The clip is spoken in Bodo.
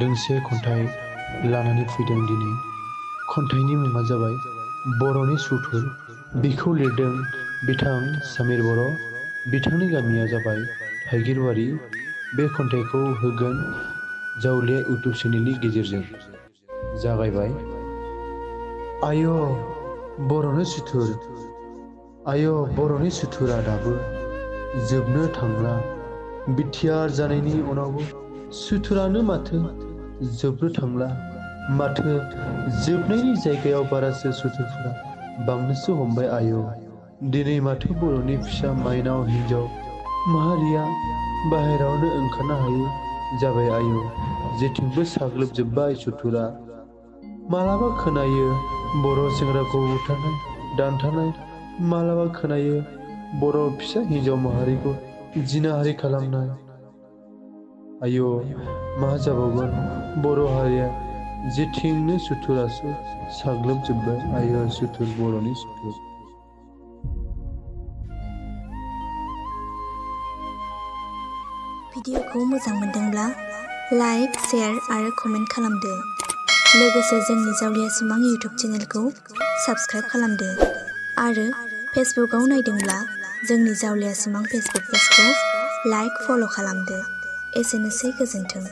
दोंसे खन्थाइ लानानै फैदों दिनै। खन्थाइनि मुङा जाबाय बर'नि सुथुर। बिखौ लिरदों बिथां समिर बर'। बिथांनि गामिया जाबाय थाइगिरबारि। बे खन्थाइखौ होगोन जावलिया इउटुब चेनेलनि गेजेरजों। जागायबाय। आय' बर'नि सुथुर, आय' बर'नि सुथुरा दाबो जोबनो थांला। बिटिआर जानायनि उनावबो सुथुरानो माथो जोबनो थांला। माथो जोबनायनि जायगायाव बारासो सुथुरफोरा बांनोसो हमबाय आय'। दिनै माथो बर'नि फिसा माइनाव हिन्जाव माहारिया बाहेरायावनो ओंखारनो हायै जाबाय आय'। जेथिंबो साग्लोबजोब्बाय सुथुरा। मालाबा खोनायो बर' सेंग्राखौ बुथारनाय दानथारनाय, मालाबा खोनायो बर' फिसा हिन्जाव माहारिखौ जिनाहारि खालामनाय। आय' मा जाबावगोन बर' हारिया जेथिंनो सुथुरासो साग्लोबजोब्बाय आय' सुथुर बर'नि सुथुर। भिडिअखौ मोजां मोनदोंब्ला लाइक, शेयार आरो कमेन्ट खालामदो। लोगोसे जोंनि जावलिया सिमां इउटुब चेनेलखौ साबस्क्राइब खालामदो आरो फेसबुकआव नायदोंब्ला जोंनि जावलिया सिमां फेसबुक पेजखौ लाइक, फल' खालामदो। एसेनोसै, गोजोन्थों।